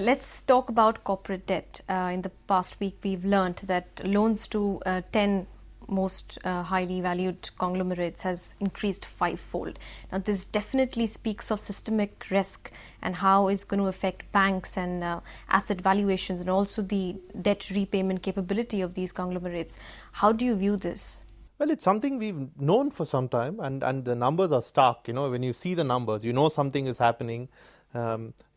Let's talk about corporate debt. In the past week, we've learned that loans to 10 most highly valued conglomerates has increased fivefold. Now, this definitely speaks of systemic risk and how it's going to affect banks and asset valuations and also the debt repayment capability of these conglomerates. How do you view this? Well, it's something we've known for some time, and the numbers are stark. When you see the numbers, you know something is happening.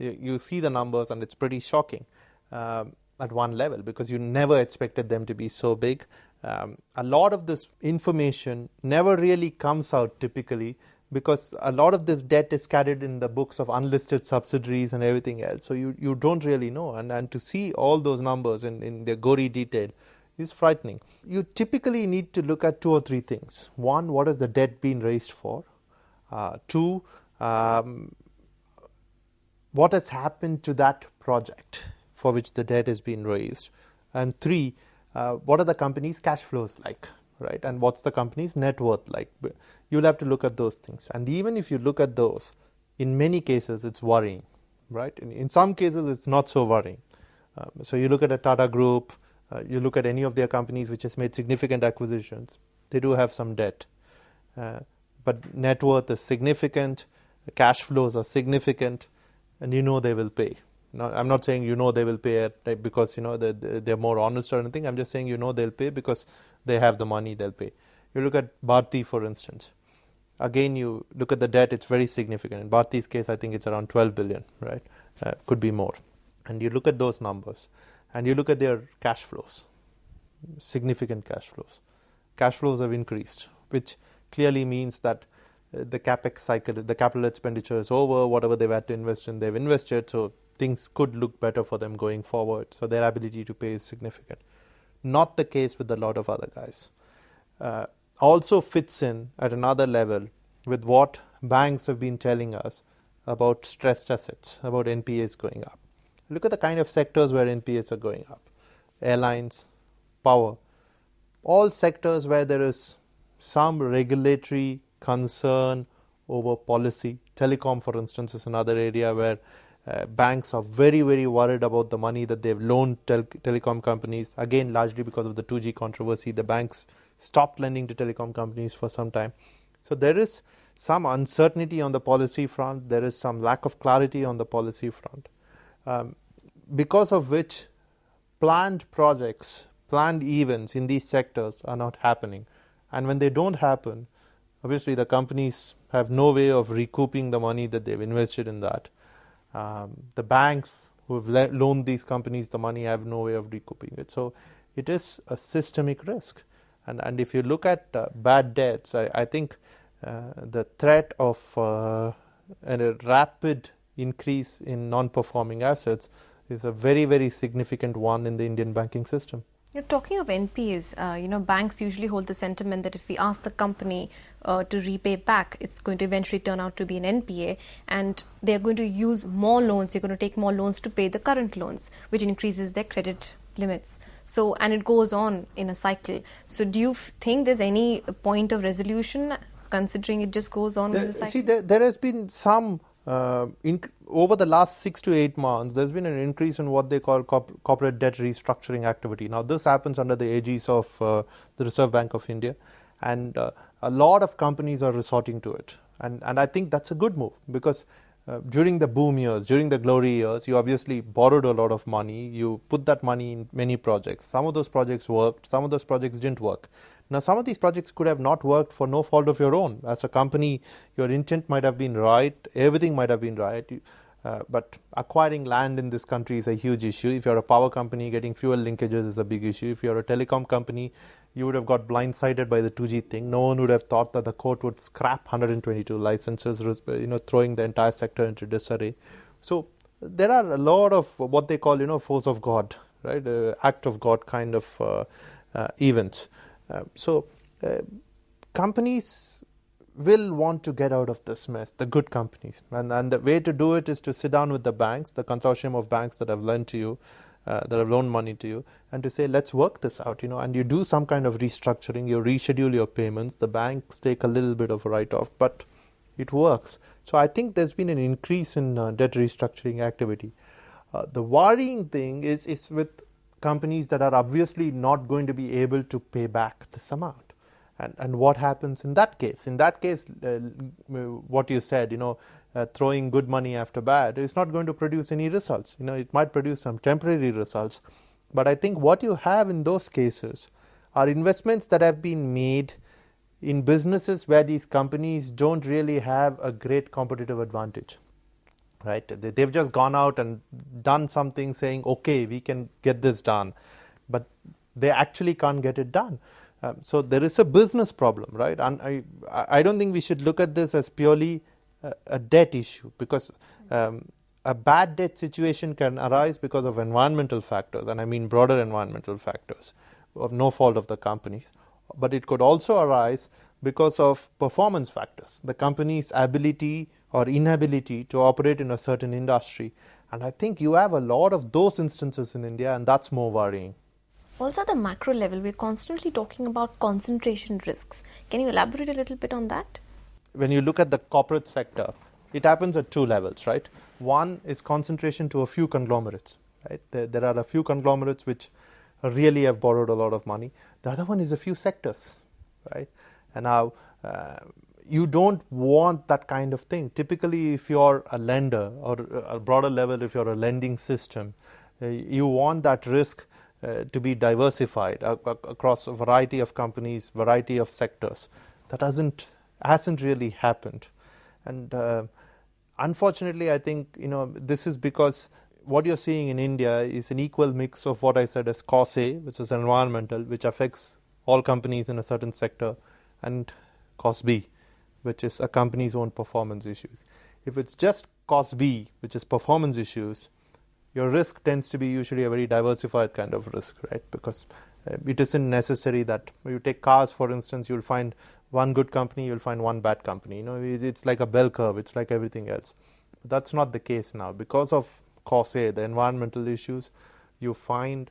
You see the numbers, and it's pretty shocking at one level because you never expected them to be so big. A lot of this information never really comes out typically because a lot of this debt is carried in the books of unlisted subsidiaries and everything else. So you don't really know. And to see all those numbers in their gory detail is frightening. You typically need to look at two or three things. One, what has the debt been raised for? Two, what has happened to that project for which the debt has been raised? And three, what are the company's cash flows like, right? And what's the company's net worth like? You'll have to look at those things. And even if you look at those, in many cases, it's worrying, right? In some cases, it's not so worrying. So you look at a Tata Group, you look at any of their companies which has made significant acquisitions, they do have some debt. But net worth is significant, cash flows are significant, and they will pay. Now, I'm not saying they will pay because they're more honest or anything. I'm just saying they'll pay because they have the money, they'll pay. You look at Bharti, for instance. Again, you look at the debt, it's very significant. In Bharti's case, I think it's around 12 billion, right? Could be more. And you look at those numbers, and you look at their cash flows, significant cash flows. Cash flows have increased, which clearly means that the capex cycle, the capital expenditure is over. Whatever they've had to invest in, they've invested. So things could look better for them going forward. So their ability to pay is significant. Not the case with a lot of other guys. Also fits in at another level with what banks have been telling us about stressed assets, about NPAs going up. Look at the kind of sectors where NPAs are going up. Airlines, power, all sectors where there is some regulatory concern over policy. Telecom, for instance, is another area where banks are very, very worried about the money that they've loaned telecom companies. Again, largely because of the 2G controversy, the banks stopped lending to telecom companies for some time. So there is some uncertainty on the policy front. There is some lack of clarity on the policy front. Because of which planned projects, planned events in these sectors are not happening. And when they don't happen, obviously the companies have no way of recouping the money that they've invested in that. The banks who have loaned these companies the money have no way of recouping it. So it is a systemic risk. And if you look at bad debts, I think the threat of a rapid increase in non-performing assets is a very, very significant one in the Indian banking system. You're talking of NPAs. Banks usually hold the sentiment that if we ask the company to repay back, it's going to eventually turn out to be an NPA, and they're going to use more loans. They're going to take more loans to pay the current loans, which increases their credit limits. So, and it goes on in a cycle. So, do you think there's any point of resolution, considering it just goes on with the cycle? See, there has been some over the last 6 to 8 months, there's been an increase in what they call corporate debt restructuring activity. Now, this happens under the aegis of the Reserve Bank of India, and a lot of companies are resorting to it. And I think that's a good move because during the boom years, during the glory years, you obviously borrowed a lot of money. You put that money in many projects. Some of those projects worked, some of those projects didn't work. Now, some of these projects could have not worked for no fault of your own. As a company, your intent might have been right, everything might have been right, but acquiring land in this country is a huge issue. If you're a power company, getting fuel linkages is a big issue. If you're a telecom company, you would have got blindsided by the 2G thing. No one would have thought that the court would scrap 122 licenses, throwing the entire sector into disarray. So there are a lot of what they call, force of God, right? Act of God kind of events. Companies will want to get out of this mess, the good companies. And the way to do it is to sit down with the banks, the consortium of banks that have lent to you, that have loaned money to you, and to say, let's work this out, and you do some kind of restructuring, you reschedule your payments, the banks take a little bit of a write-off, but it works. So I think there's been an increase in debt restructuring activity. The worrying thing is with companies that are obviously not going to be able to pay back this amount. And what happens in that case? In that case, what you said, throwing good money after bad is not going to produce any results. It might produce some temporary results. But I think what you have in those cases are investments that have been made in businesses where these companies don't really have a great competitive advantage. Right? They've just gone out and done something saying, okay, we can get this done, but they actually can't get it done. So there is a business problem, right? And I don't think we should look at this as purely a debt issue, because a bad debt situation can arise because of environmental factors, and I mean broader environmental factors of no fault of the companies. But it could also arise because of performance factors, the company's ability or inability to operate in a certain industry. And I think you have a lot of those instances in India, and that's more worrying. Also, at the macro level, we're constantly talking about concentration risks. Can you elaborate a little bit on that? When you look at the corporate sector, it happens at two levels, right? One is concentration to a few conglomerates, right? There are a few conglomerates which really have borrowed a lot of money. The other one is a few sectors, right? And now you don't want that kind of thing. Typically, if you're a lender, or a broader level, if you're a lending system, you want that risk to be diversified across a variety of companies, variety of sectors. That hasn't really happened. And unfortunately, I think this is because what you're seeing in India is an equal mix of what I said as cause A, which is environmental, which affects all companies in a certain sector, and cause B, which is a company's own performance issues. If it's just cause B, which is performance issues, your risk tends to be usually a very diversified kind of risk, right? Because it isn't necessary that you take cars, for instance, you'll find one good company, you'll find one bad company. It's like a bell curve. It's like everything else. But that's not the case now. Because of cause A, the environmental issues, you find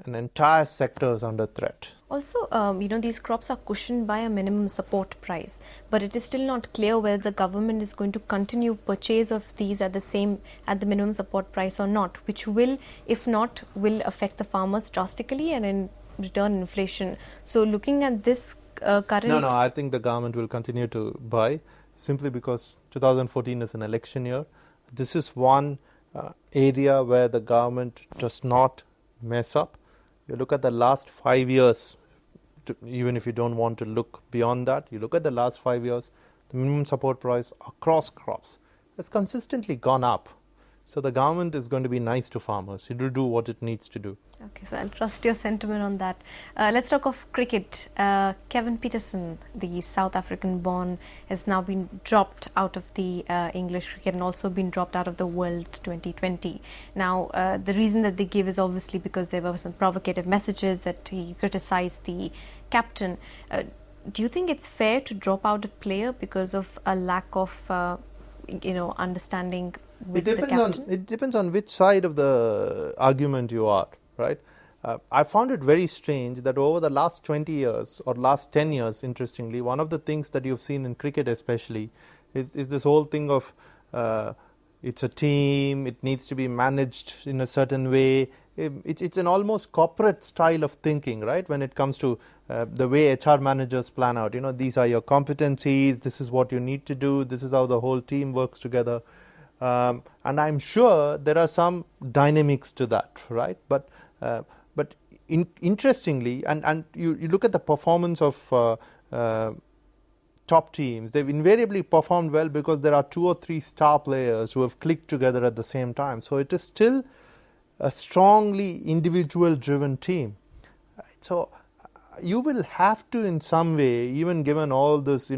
an entire sector is under threat. Also, these crops are cushioned by a minimum support price, but it is still not clear whether the government is going to continue purchase of these at the minimum support price or not, which will, if not, will affect the farmers drastically and in return inflation. So looking at this current... No, I think the government will continue to buy, simply because 2014 is an election year. This is one area where the government does not mess up. You look at the last 5 years, even if you don't want to look beyond that, you look at the last 5 years, the minimum support price across crops has consistently gone up. So the government is going to be nice to farmers. It will do what it needs to do. Okay, so I'll trust your sentiment on that. Let's talk of cricket. Kevin Pietersen, the South African born, has now been dropped out of the English cricket and also been dropped out of the World 2020. Now, the reason that they give is obviously because there were some provocative messages that he criticized the captain. Do you think it's fair to drop out a player because of a lack of, understanding with the captain? It depends on which side of the argument you are, right? I found it very strange that over the last 20 years or last 10 years, interestingly, one of the things that you've seen in cricket especially is this whole thing of it's a team, it needs to be managed in a certain way. It's an almost corporate style of thinking, right? When it comes to the way HR managers plan out, these are your competencies, this is what you need to do, this is how the whole team works together. And I'm sure there are some dynamics to that, right? But interestingly, and you look at the performance of top teams, they've invariably performed well because there are 2 or 3 star players who have clicked together at the same time. So it is still a strongly individual driven team. So you will have to, in some way, even given all this,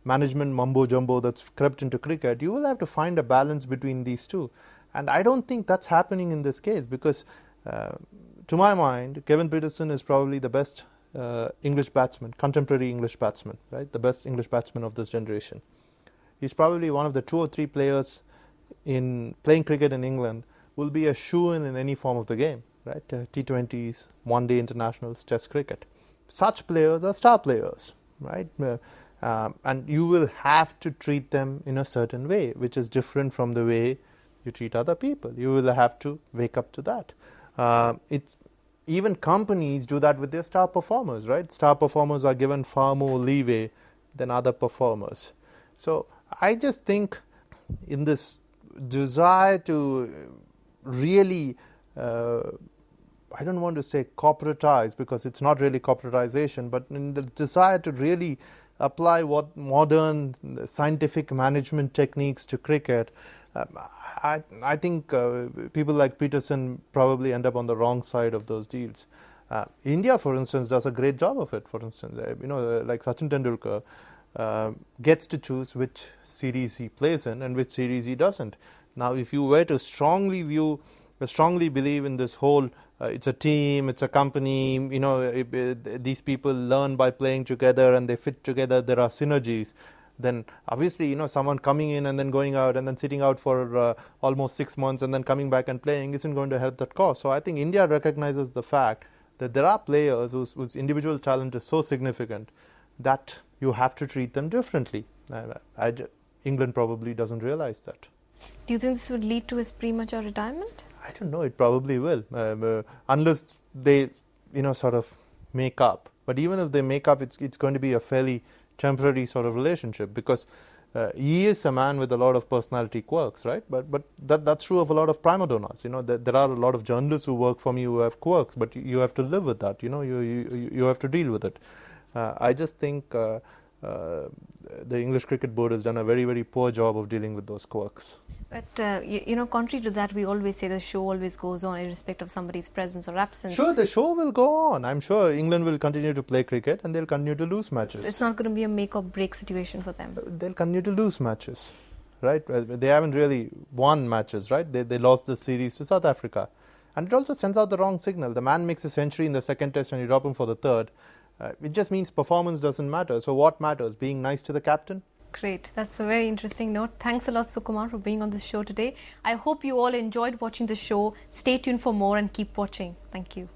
management mumbo jumbo that's crept into cricket, you will have to find a balance between these two. And I don't think that's happening in this case, because to my mind, Kevin Pietersen is probably the best English batsman, contemporary English batsman, right? The best English batsman of this generation. He's probably one of the 2 or 3 players in playing cricket in England will be a shoo-in any form of the game, right? T20s, one-day internationals, test cricket. Such players are star players, right? And you will have to treat them in a certain way, which is different from the way you treat other people. You will have to wake up to that. It's even companies do that with their star performers, right? Star performers are given far more leeway than other performers. So I just think in this desire to really, I don't want to say corporatize, because it's not really corporatization, but in the desire to really apply what modern scientific management techniques to cricket, I think people like Pietersen probably end up on the wrong side of those deals. India, for instance, does a great job of it. For instance, like Sachin Tendulkar gets to choose which series he plays in and which series he doesn't. Now, if you were to strongly believe in this whole, it's a team, it's a company, these people learn by playing together and they fit together, there are synergies, then obviously, someone coming in and then going out and then sitting out for almost 6 months and then coming back and playing isn't going to help that cause. So I think India recognizes the fact that there are players whose individual talent is so significant that you have to treat them differently. England probably doesn't realize that. Do you think this would lead to his premature retirement? I don't know. It probably will, unless they, sort of make up. But even if they make up, it's going to be a fairly temporary sort of relationship, because he is a man with a lot of personality quirks, right? But that's true of a lot of prima donnas. There are a lot of journalists who work for me who have quirks, but you have to live with that. You have to deal with it. I just think the English Cricket Board has done a very, very poor job of dealing with those quirks. But, contrary to that, we always say the show always goes on irrespective of somebody's presence or absence. Sure, the show will go on. I'm sure England will continue to play cricket and they'll continue to lose matches. It's not going to be a make or break situation for them. They'll continue to lose matches, right? They haven't really won matches, right? They lost the series to South Africa. And it also sends out the wrong signal. The man makes a century in the second test and you drop him for the third. It just means performance doesn't matter. So what matters? Being nice to the captain? Great. That's a very interesting note. Thanks a lot, Sukumar, for being on this show today. I hope you all enjoyed watching the show. Stay tuned for more and keep watching. Thank you.